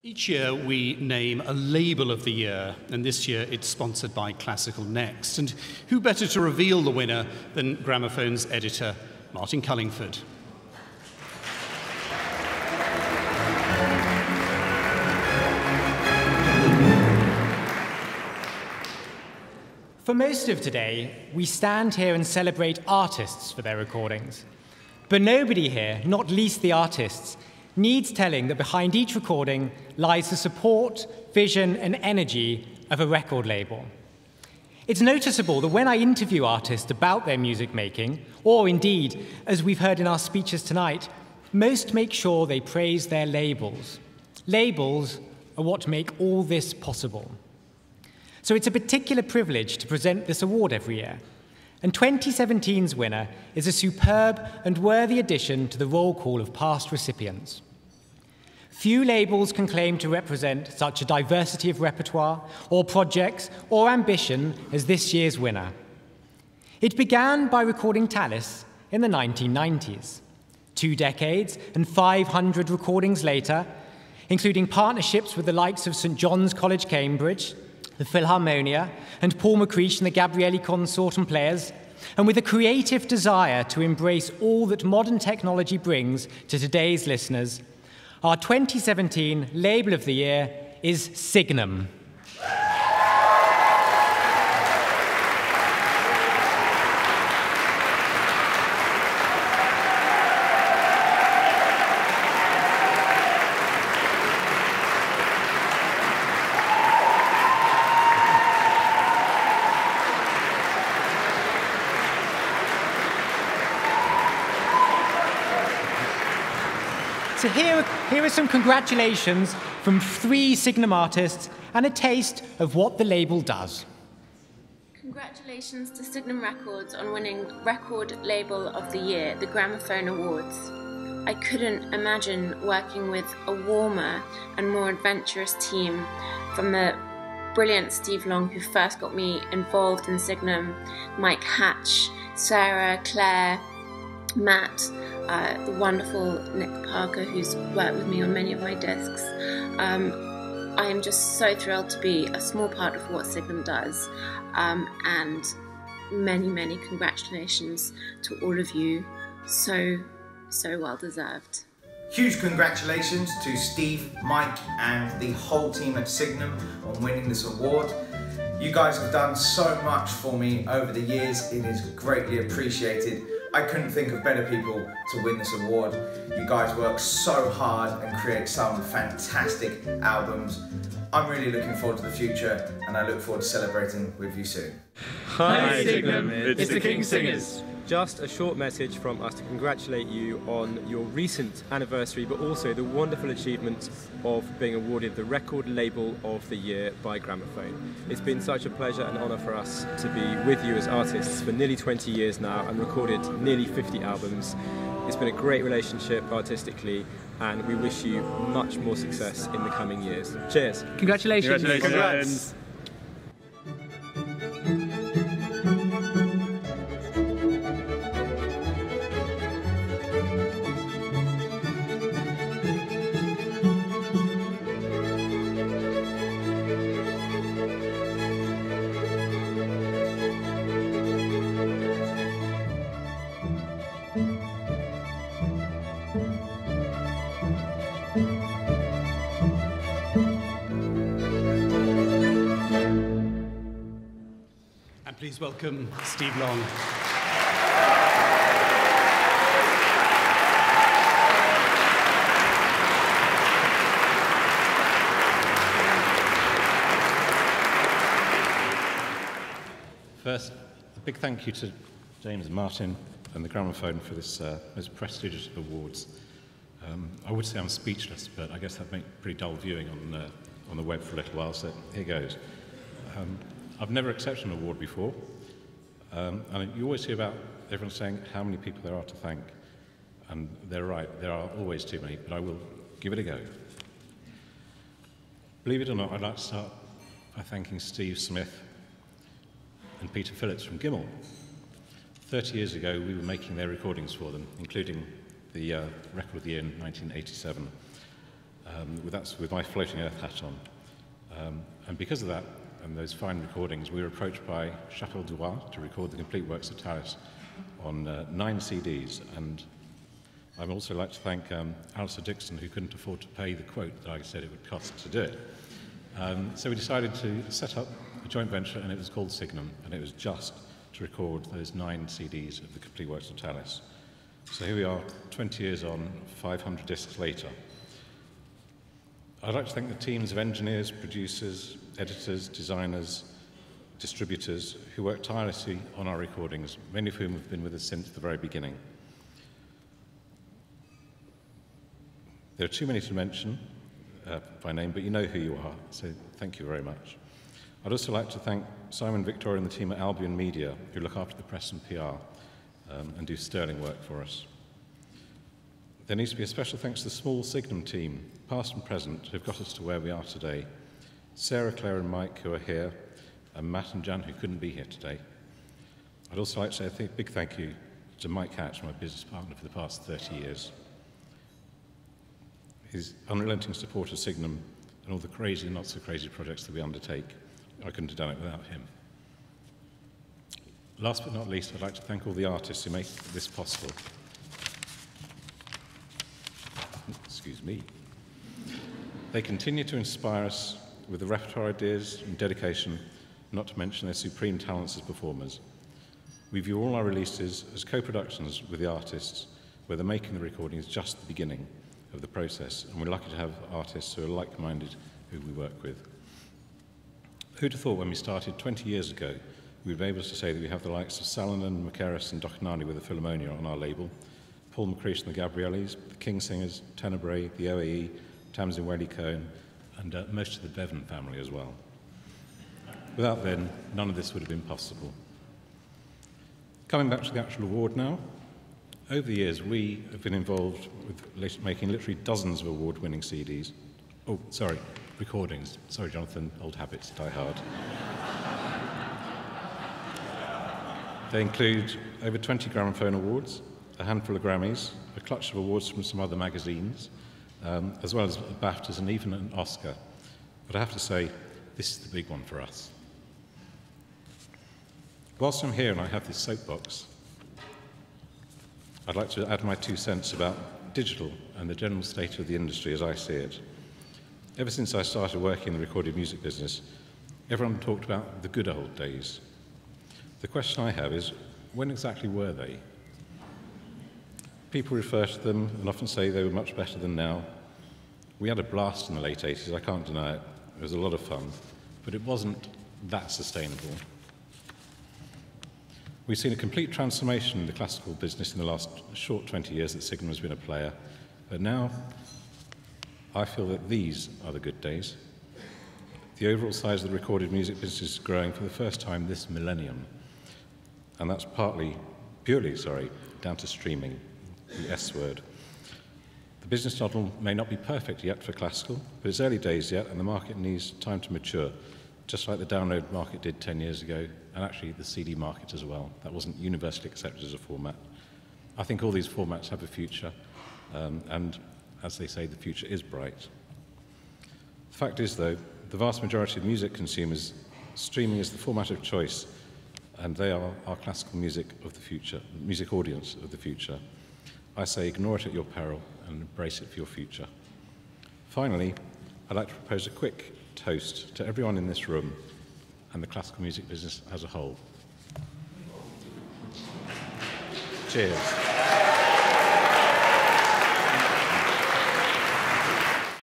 Each year we name a label of the year, and this year it's sponsored by Classical Next. And who better to reveal the winner than Gramophone's editor, Martin Cullingford. For most of today, we stand here and celebrate artists for their recordings. But nobody here, not least the artists, needs telling that behind each recording lies the support, vision, and energy of a record label. It's noticeable that when I interview artists about their music making, or indeed, as we've heard in our speeches tonight, most make sure they praise their labels. Labels are what make all this possible. So it's a particular privilege to present this award every year. And 2017's winner is a superb and worthy addition to the roll call of past recipients. Few labels can claim to represent such a diversity of repertoire, or projects, or ambition as this year's winner. It began by recording Tallis in the 1990s. 2 decades and 500 recordings later, including partnerships with the likes of St John's College, Cambridge, the Philharmonia, and Paul McCreesh and the Gabrieli Consort and Players, and with a creative desire to embrace all that modern technology brings to today's listeners, our 2017 Label of the Year is Signum. So here are some congratulations from 3 Signum artists and a taste of what the label does. Congratulations to Signum Records on winning Record Label of the Year, the Gramophone Awards. I couldn't imagine working with a warmer and more adventurous team, from the brilliant Steve Long, who first got me involved in Signum, Mike Hatch, Sarah, Claire, Matt, the wonderful Nick Parker, who's worked with me on many of my discs. I am just so thrilled to be a small part of what Signum does, and many, many congratulations to all of you. So well deserved. Huge congratulations to Steve, Mike, and the whole team at Signum on winning this award. You guys have done so much for me over the years. It is greatly appreciated. I couldn't think of better people to win this award. You guys work so hard and create some fantastic albums. I'm really looking forward to the future, and I look forward to celebrating with you soon. Hi Signum, it's the King Singers. Just a short message from us to congratulate you on your recent anniversary, but also the wonderful achievement of being awarded the Record Label of the Year by Gramophone. It's been such a pleasure and honour for us to be with you as artists for nearly 20 years now and recorded nearly 50 albums. It's been a great relationship artistically, and we wish you much more success in the coming years. Cheers. Congratulations. Congrats. And please welcome Steve Long. First, a big thank you to James and Martin and the Gramophone for this most prestigious awards. I would say I'm speechless, but I guess that made pretty dull viewing on the web for a little while, so here goes. I've never accepted an award before, and you always hear about everyone saying how many people there are to thank, and they're right, there are always too many, but I will give it a go. Believe it or not, I'd like to start by thanking Steve Smith and Peter Phillips from Gimel. 30 years ago, we were making their recordings for them, including the Record of the Year in 1987. That's with my Floating Earth hat on. And because of that, and those fine recordings, we were approached by Chapelle du Roi to record the complete works of Tallis on 9 CDs. And I'd also like to thank Alistair Dixon, who couldn't afford to pay the quote that I said it would cost to do it. So we decided to set up a joint venture, and it was called Signum, and it was just to record those 9 CDs of the complete works of Tallis. So here we are, 20 years on, 500 discs later. I'd like to thank the teams of engineers, producers, editors, designers, distributors who worked tirelessly on our recordings, many of whom have been with us since the very beginning. There are too many to mention by name, but you know who you are, so thank you very much. I'd also like to thank Simon, Victoria and the team at Albion Media, who look after the press and PR and do sterling work for us. There needs to be a special thanks to the small Signum team, past and present, who've got us to where we are today. Sarah, Claire and Mike, who are here, and Matt and Jan, who couldn't be here today. I'd also like to say a big thank you to Mike Hatch, my business partner for the past 30 years. His unrelenting support of Signum and all the crazy and not so crazy projects that we undertake, I couldn't have done it without him. Last but not least, I'd like to thank all the artists who make this possible. Excuse me. They continue to inspire us with the repertoire ideas and dedication, not to mention their supreme talents as performers. We view all our releases as co-productions with the artists, where the making the recording is just the beginning of the process, and we're lucky to have artists who are like-minded who we work with. Who'd have thought when we started 20 years ago, we'd be able to say that we have the likes of Salonen, Macaris and Dochnani with the Philharmonia on our label, Paul McCreesh and the Gabriellis, the King Singers, Tenebrae, the OAE, Tamsin Welly-Cohen, and most of the Bevan family as well. Without them, none of this would have been possible. Coming back to the actual award now, over the years we have been involved with making literally dozens of award-winning CDs. Oh, sorry, recordings. Sorry, Jonathan, old habits die hard. They include over 20 Gramophone awards, a handful of Grammys, a clutch of awards from some other magazines, as well as BAFTAs and even an Oscar. But I have to say, this is the big one for us. Whilst I'm here and I have this soapbox, I'd like to add my 2 cents about digital and the general state of the industry as I see it. Ever since I started working in the recorded music business, everyone talked about the good old days. The question I have is, when exactly were they? People refer to them and often say they were much better than now. We had a blast in the late 80s, I can't deny it. It was a lot of fun, but it wasn't that sustainable. We've seen a complete transformation in the classical business in the last short 20 years that Signum has been a player, but now I feel that these are the good days. The overall size of the recorded music business is growing for the first time this millennium, and that's purely, down to streaming, the S word. The business model may not be perfect yet for classical, but it's early days yet, and the market needs time to mature, just like the download market did 10 years ago, and actually the CD market as well. That wasn't universally accepted as a format. I think all these formats have a future, and as they say, the future is bright. The fact is, though, the vast majority of music consumers, streaming is the format of choice, and they are our classical music of the future, music audience of the future. I say ignore it at your peril and embrace it for your future. Finally, I'd like to propose a quick toast to everyone in this room and the classical music business as a whole. Cheers.